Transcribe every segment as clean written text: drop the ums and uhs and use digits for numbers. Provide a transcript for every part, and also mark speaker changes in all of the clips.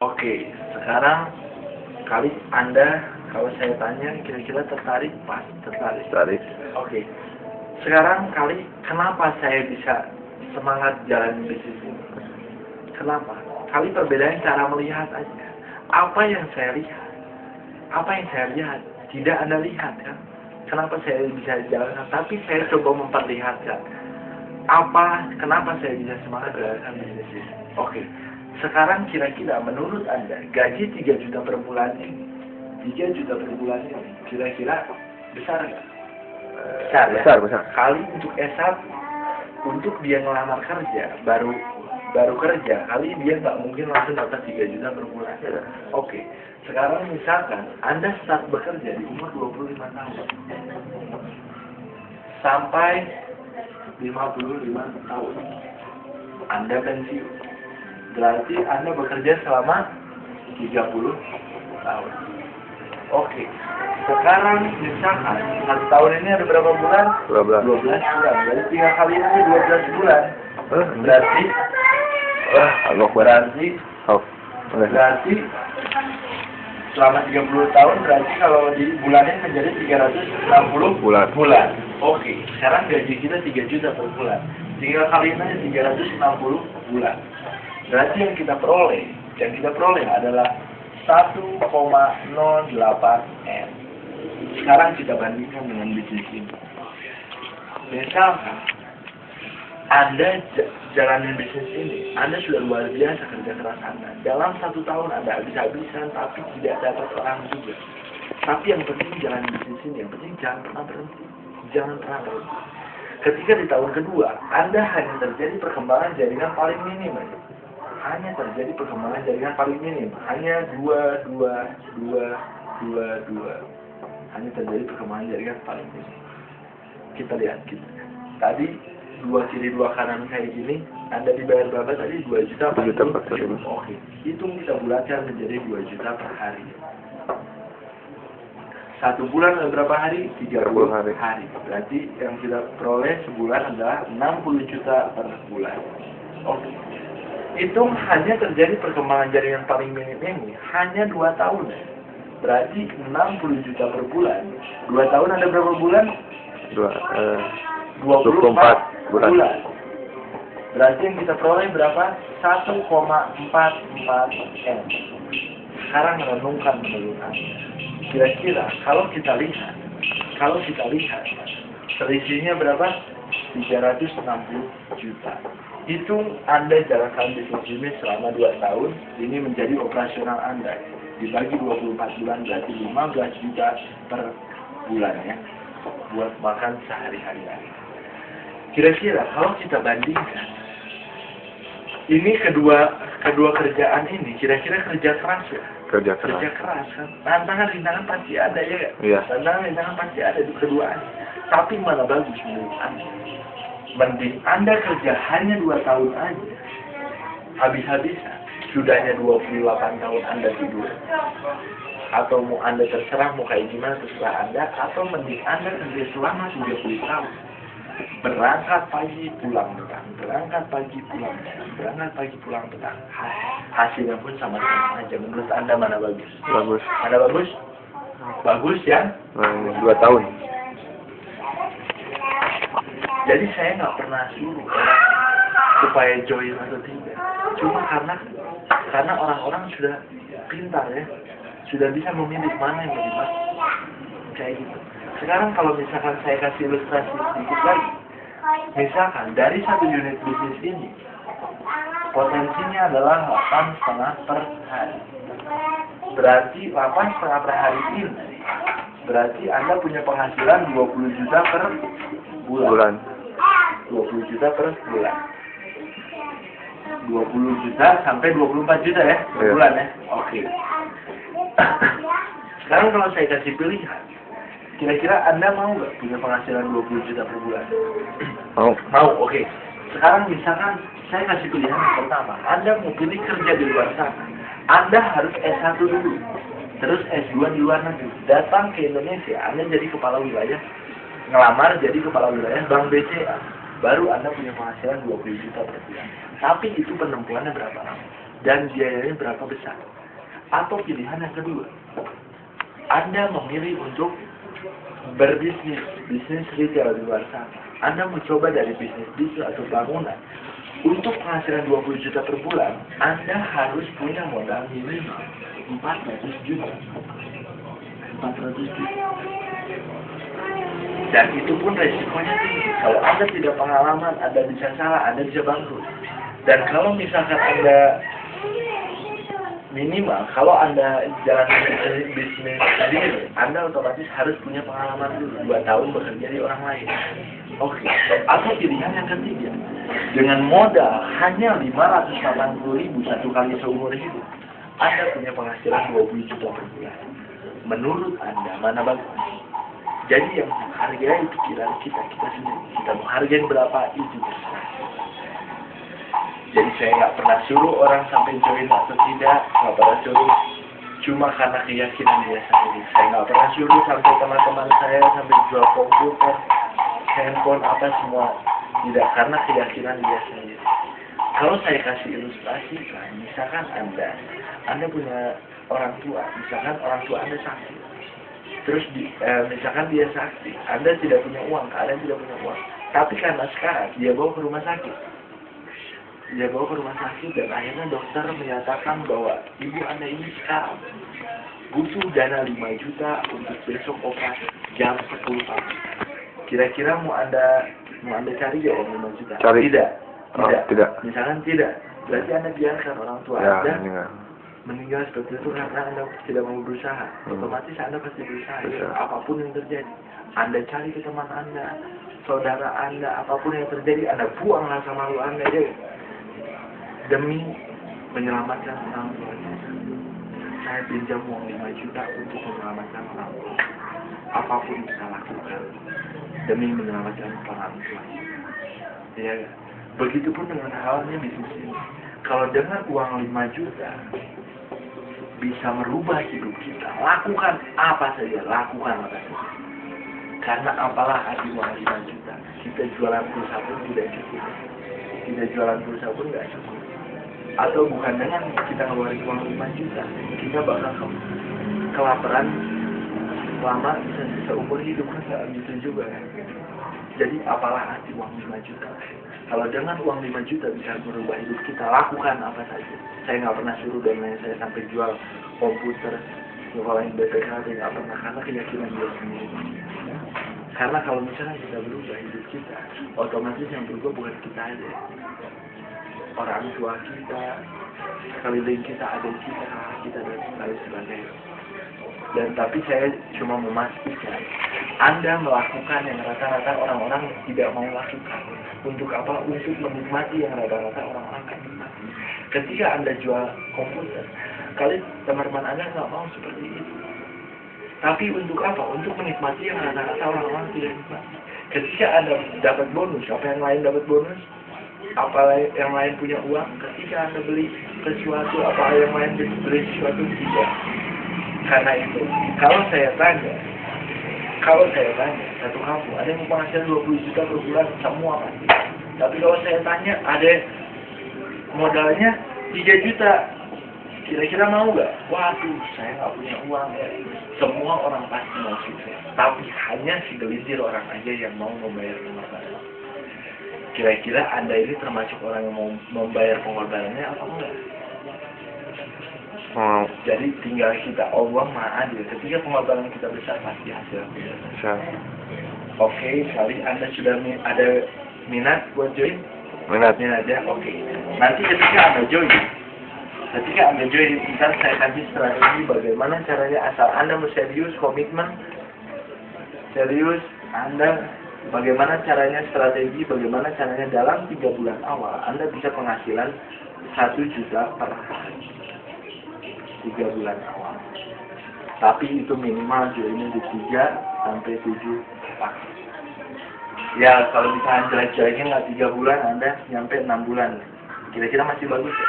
Speaker 1: Oke, sekarang kali Anda, kalau saya tanya, kira-kira tertarik? Pas, tertarik.
Speaker 2: Tertarik.
Speaker 1: Oke, sekarang kali, kenapa saya bisa semangat jalan bisnis ini? Kenapa? Kali perbedaan cara melihat aja. Apa yang saya lihat? Apa yang saya lihat? Tidak Anda lihat kan? Kenapa saya bisa jalan? Tapi saya coba memperlihatkan. Kenapa saya bisa semangat jalan bisnis ini? Oke. Sekarang kira-kira menurut Anda gaji 3 juta per bulan ini, 3 juta per bulan ini, kira-kira besar nggak? Besar ya?
Speaker 2: Besar.
Speaker 1: Kali untuk S1, untuk dia ngelamar kerja, baru kerja, kali dia nggak mungkin langsung dapat 3 juta per bulan. Oke, sekarang misalkan Anda start bekerja di umur 25 tahun, sampai 55 tahun, Anda pensiun. Berarti Anda bekerja selama 30 tahun. Oke. Sekarang misalkan 1 tahun ini ada berapa bulan? 12 bulan. Jadi 3 kali ini 12 bulan. Berarti berarti selama 30 tahun, berarti kalau di bulannya menjadi 360 bulan. Oke. Sekarang gaji kita 3 juta per bulan. 3 kali ini 360 bulan. Berarti yang kita peroleh adalah 1,08 M. Sekarang kita bandingkan dengan bisnis ini. Misalkan Anda jalanin bisnis ini, Anda sudah luar biasa kerja keras Anda. Dalam 1 tahun Anda habis-habisan, tapi tidak dapat orang juga. Tapi yang penting jalan bisnis ini, yang penting jangan pernah berhenti. Jangan pernah berhenti. Ketika di tahun kedua, Anda hanya terjadi perkembangan jaringan paling minim. Hanya 2. Hanya 2. Hanya terjadi perkembangan jaringan paling minim. Kita lihat. Tadi 2 kiri 2 kanan kayak gini, Anda dibayar berapa tadi? 2 juta per hari. Oke. Hitung kita bulatkan menjadi 2 juta per hari. 1 bulan ada berapa hari? 30 hari. Berarti yang kita peroleh sebulan adalah 60 juta per bulan. Oke. Itu hanya terjadi perkembangan jaringan paling minim ini hanya 2 tahun. Berarti 60 juta per bulan. 2 tahun ada berapa bulan? 24 bulan. Berarti yang kita peroleh berapa? 1,44 M. Sekarang renungkan menurut Anda. Kira-kira kalau kita lihat selisihnya berapa? 360 juta. Itu Anda jalankan bisnis ini selama 2 tahun, ini menjadi operasional Anda. Dibagi 24 bulan berarti 15 juta per bulan ya, buat makan sehari-hari. Kira-kira kalau kita bandingkan, ini kedua kerjaan ini, kira-kira kerja keras ya? Kerja keras kan? Tantangan-rintangan pasti ada ya kan? Iya. Tantangan-rintangan pasti ada di keduanya. Tapi mana bagus menurut Anda? Mending Anda kerja hanya 2 tahun aja, habis-habisan, sudahnya 28 tahun Anda tidur. Atau mau Anda terserah, mau kayak gimana terserah Anda, atau mending Anda kerja selama 30 tahun. Berangkat pagi, pulang petang. Hasilnya pun sama-sama aja. Menurut Anda mana bagus? Mana bagus? Bagus ya?
Speaker 2: 2 tahun.
Speaker 1: Jadi saya nggak pernah suruh orang supaya join atau tidak. Cuma karena orang-orang sudah pintar ya, sudah bisa memilih mana yang lebih baik. Kayak gitu. Sekarang kalau misalkan saya kasih ilustrasi sedikit lagi, misalkan dari 1 unit bisnis ini potensinya adalah 8,5 per hari. Berarti 8,5 per hari ini berarti Anda punya penghasilan 20 juta per bulan. 20 juta per bulan. 20 juta sampai 24 juta ya per bulan ya. Oke. Sekarang kalau saya kasih pilihan, kira-kira Anda mau nggak punya penghasilan 20 juta per bulan? Mau, oke. Sekarang misalkan saya kasih pilihan yang pertama, Anda mau pilih kerja di luar sana, Anda harus S1 dulu, terus S2 di luar negeri, datang ke Indonesia, Anda jadi kepala wilayah, ngelamar jadi kepala wilayah Bank BCA, baru Anda punya penghasilan 20 juta per bulan. Tapi itu penempuhannya berapa lama? dan biayanya berapa besar. Atau pilihan yang kedua, Anda memilih untuk berbisnis, bisnis retail di luar sana. Anda mencoba dari bisnis atau bangunan. Untuk penghasilan 20 juta per bulan, Anda harus punya modal minimal 400 juta. 400 juta. Dan itu pun resikonya tinggi. Kalau Anda tidak pengalaman, Anda bisa salah, Anda bisa bangkrut. Dan kalau misalkan Anda minimal, kalau Anda jalan bisnis sendiri, Anda otomatis harus punya pengalaman dulu 2 tahun bekerja di orang lain. Oke. Atau pilihan yang ketiga, dengan modal hanya 580.000 satu kali seumur hidup, Anda punya penghasilan 20 juta per bulan. Menurut Anda mana bagus? Jadi yang hargai pikiran kita sendiri. Kita mau hargain berapa itu terserah. Jadi saya nggak pernah suruh orang sampai join atau tidak, nggak pernah suruh cuma karena keyakinan dia sendiri. Saya nggak pernah suruh sampai teman-teman saya sampai jual komputer, handphone apa semua, tidak, karena keyakinan dia sendiri. Kalau saya kasih ilustrasi, misalkan Anda punya orang tua, misalkan orang tua Anda sakit, terus misalkan dia sakit, Anda tidak punya uang, kalian tidak punya uang, tapi karena sekarang dia bawa ke rumah sakit. Dia bawa ke rumah sakit dan akhirnya dokter menyatakan bahwa ibu Anda ini sekarang butuh dana 5 juta untuk besok operasi jam 10 pagi. Kira-kira mau Anda cari ya uang 5 juta?
Speaker 2: Cari.
Speaker 1: Tidak.
Speaker 2: Tidak.
Speaker 1: Misalkan tidak, berarti Anda biarkan orang tua Anda meninggal seperti itu karena Anda tidak mau berusaha. Otomatis Anda pasti berusaha. Ya, apapun yang terjadi, Anda cari ke teman Anda, saudara Anda, apapun yang terjadi, Anda buang rasa malu Anda deh, demi menyelamatkan orang tua. Saya pinjam uang 5 juta untuk menyelamatkan orang tua. Apapun bisa lakukan demi menyelamatkan orang tua. Ya, begitupun dengan halnya bisnis ini. Kalau dengan uang 5 juta bisa merubah hidup kita, lakukan apa saja, Karena apalah arti uang 5 juta? Kita jualan pulsa pun tidak cukup. Kita jualan pulsa pun tidak cukup. Atau bukan dengan kita ngeluarin uang 5 juta, kita bakal kelaparan lama seumur hidup, kan nggak gitu juga kan. Jadi apalah arti uang 5 juta? Kalau dengan uang 5 juta bisa merubah hidup kita, lakukan apa saja. Saya nggak pernah suruh dan lain saya sampai jual komputer, nyokolain BPKB, nggak pernah, karena keyakinan dia sendiri. Karena kalau misalnya kita berubah hidup kita, otomatis yang berubah bukan kita aja, orang tua kita, sekeliling kita, adik kita, kakak kita, dan lain sebagainya. Dan tapi saya cuma memastikan Anda melakukan yang rata-rata orang-orang tidak mau lakukan. Untuk apa? Untuk menikmati yang rata-rata orang-orang tidak menikmati. Ketika Anda jual komputer, kali teman-teman Anda nggak mau seperti itu. Tapi untuk apa? Untuk menikmati yang rata-rata orang-orang tidak menikmati. Ketika Anda dapat bonus, apa yang lain dapat bonus? Apa yang lain punya uang? Ketika Anda beli sesuatu, apa yang lain beli sesuatu? Tidak. Karena itu, kalau saya tanya satu kampung, ada yang penghasilan 20 juta per bulan, semua pasti. Tapi kalau saya tanya, ada modalnya 3 juta, kira-kira mau nggak? Waduh, saya nggak punya uang. Semua orang pasti mau sukses, tapi hanya segelintir orang aja yang mau membayar pengorbanan. Kira-kira Anda ini termasuk orang yang mau membayar pengorbanannya apa enggak? Jadi tinggal kita, Allah Maha Adil. Ketika pengorbanan kita besar, pasti hasilnya besar. Oke, kali Anda sudah ada minat buat join? Minat ya, oke. Nanti ketika Anda join, ntar saya kasih strategi bagaimana caranya, asal Anda mau serius, komitmen, serius, Anda bagaimana caranya, strategi, bagaimana caranya dalam 3 bulan awal Anda bisa penghasilan 1 juta per hari. 3 bulan awal. Tapi itu minimal joinnya di 3 sampai 7 pagi. Ya kalau misalnya jelek-jeleknya nggak 3 bulan, Anda nyampe 6 bulan. Kira-kira masih bagus ya?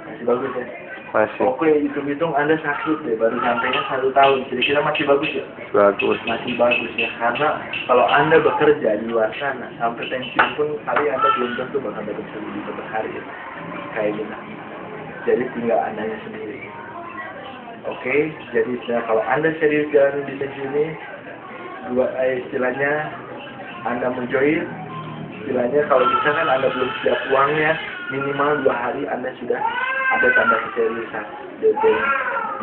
Speaker 1: Masih bagus ya? Masih. Oke, hitung-hitung Anda sakit deh, baru sampainya 1 tahun. Kira-kira masih bagus ya? Bagus. Masih bagus ya, karena kalau Anda bekerja di luar sana, sampai pensiun pun kali Anda belum tentu bakal dapat 1 juta per hari ya. Kayak gitu. Jadi tinggal Andanya sendiri. Oke, jadi kalau Anda serius jalan bisnis ini, istilahnya Anda mau join, istilahnya kalau misalkan Anda belum siap uangnya, minimal 2 hari Anda sudah ada tanda keseriusan. DP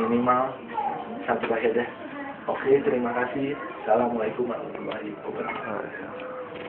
Speaker 1: minimal 1 paket ya. Oke, terima kasih. Assalamualaikum warahmatullahi wabarakatuh.